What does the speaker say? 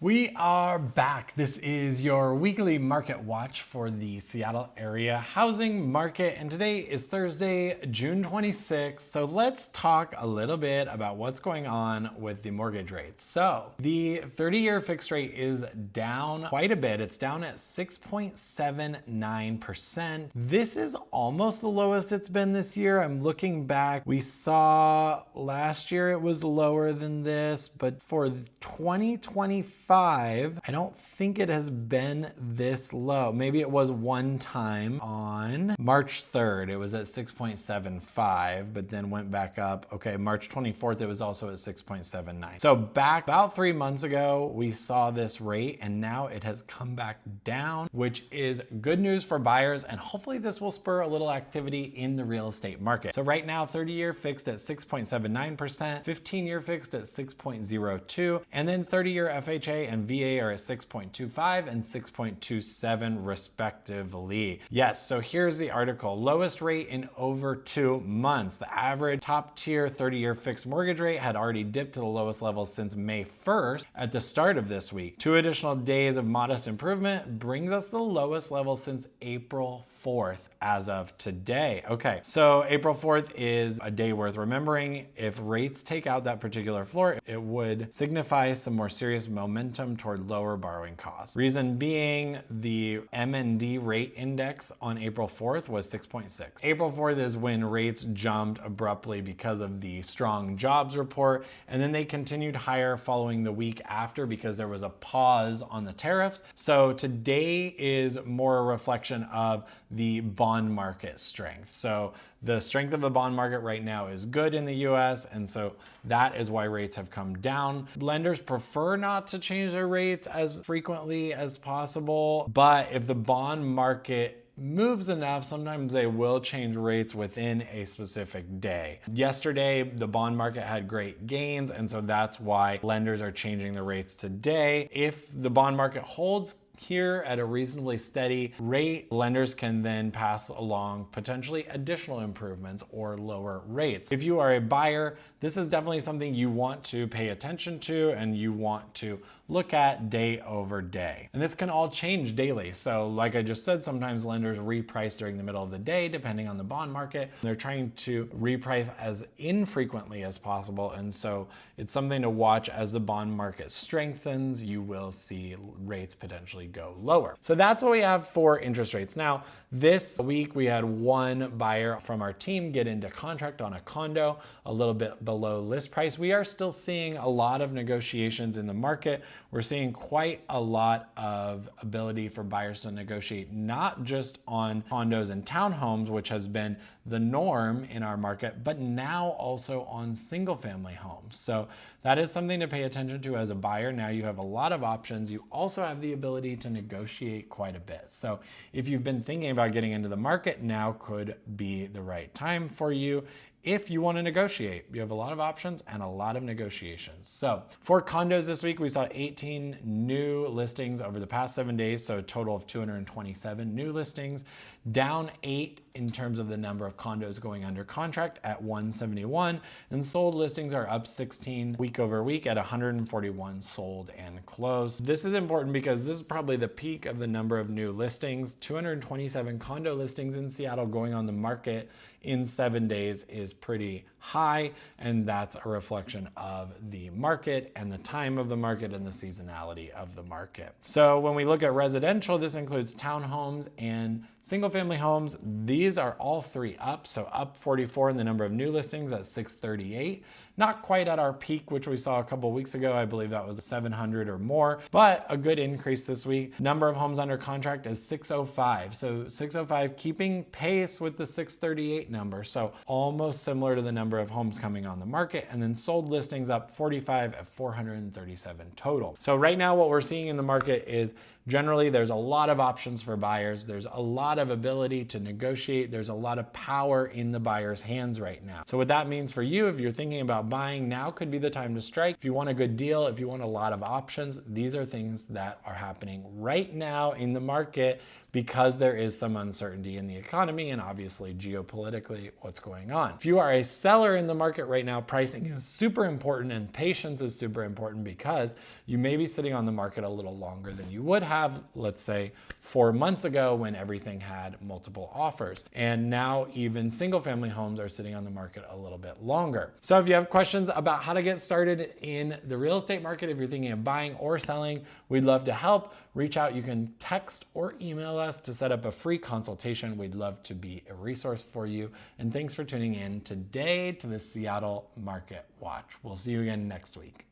We are back. This is your weekly market watch for the Seattle area housing market. And today is Thursday, June 26th. So let's talk a little bit about what's going on with the mortgage rates. So the 30-year fixed rate is down quite a bit. It's down at 6.79%. This is almost the lowest it's been this year. I'm looking back. We saw last year it was lower than this, but for 2025, I don't think it has been this low. Maybe it was one time on March 3rd. It was at 6.75, but then went back up. Okay, March 24th, it was also at 6.79. So back about 3 months ago, we saw this rate and now it has come back down, which is good news for buyers. And hopefully this will spur a little activity in the real estate market. So right now, 30-year fixed at 6.79%, 15-year fixed at 6.02, and then 30-year FHA and VA are at 6.25 and 6.27 respectively. Yes, so here's the article. Lowest rate in over 2 months. The average top tier 30-year fixed mortgage rate had already dipped to the lowest level since May 1st at the start of this week. 2 additional days of modest improvement brings us the lowest level since April 4th as of today. Okay, so April 4th is a day worth remembering. If rates take out that particular floor, it would signify some more serious momentum toward lower borrowing costs. Reason being, the MND rate index on April 4th was 6.6. April 4th is when rates jumped abruptly because of the strong jobs report, and then they continued higher following the week after because there was a pause on the tariffs. So today is more a reflection of the bond market strength. So the strength of the bond market right now is good in the US, and so that is why rates have come down. Lenders prefer not to change their rates as frequently as possible, but if the bond market moves enough, sometimes they will change rates within a specific day. Yesterday, the bond market had great gains, and so that's why lenders are changing the rates today. If the bond market holds here at a reasonably steady rate, lenders can then pass along potentially additional improvements or lower rates. If you are a buyer, this is definitely something you want to pay attention to and you want to look at day over day. And this can all change daily. So like I just said, sometimes lenders reprice during the middle of the day, depending on the bond market. They're trying to reprice as infrequently as possible. And so it's something to watch as the bond market strengthens. You will see rates potentially go lower. So that's what we have for interest rates. Now, this week we had one buyer from our team get into contract on a condo a little bit below list price. We are still seeing a lot of negotiations in the market. We're seeing quite a lot of ability for buyers to negotiate, not just on condos and townhomes, which has been the norm in our market, but now also on single family homes. So that is something to pay attention to as a buyer. Now you have a lot of options. You also have the ability to negotiate quite a bit. So if you've been thinking about getting into the market, now could be the right time for you. If you want to negotiate, you have a lot of options and a lot of negotiations. So for condos this week, we saw 18 new listings over the past 7 days. So a total of 227 new listings, down 8 in terms of the number of condos going under contract at 171, and sold listings are up 16 week over week at 141 sold and closed. This is important because this is probably the peak of the number of new listings. 227 condo listings in Seattle going on the market in 7 days is pretty high, and that's a reflection of the market and the time of the market and the seasonality of the market. So when we look at residential, this includes townhomes and single family homes. These are all three up, so up 44 in the number of new listings at 638. Not quite at our peak, which we saw a couple weeks ago. I believe that was 700 or more, but a good increase this week. Number of homes under contract is 605. So 605 keeping pace with the 638 number. So almost similar to the number of homes coming on the market, and then sold listings up 45 at 437 total. So right now what we're seeing in the market is Generally, there's a lot of options for buyers. There's a lot of ability to negotiate. There's a lot of power in the buyer's hands right now. So what that means for you, if you're thinking about buying, now could be the time to strike. If you want a good deal, if you want a lot of options, these are things that are happening right now in the market because there is some uncertainty in the economy and obviously geopolitically what's going on. If you are a seller in the market right now, pricing is super important and patience is super important because you may be sitting on the market a little longer than you would have, let's say 4 months ago when everything had multiple offers. And now even single family homes are sitting on the market a little bit longer. So if you have questions about how to get started in the real estate market, if you're thinking of buying or selling, we'd love to help. Reach out. You can text or email us to set up a free consultation. We'd love to be a resource for you. And thanks for tuning in today to the Seattle Market Watch. We'll see you again next week.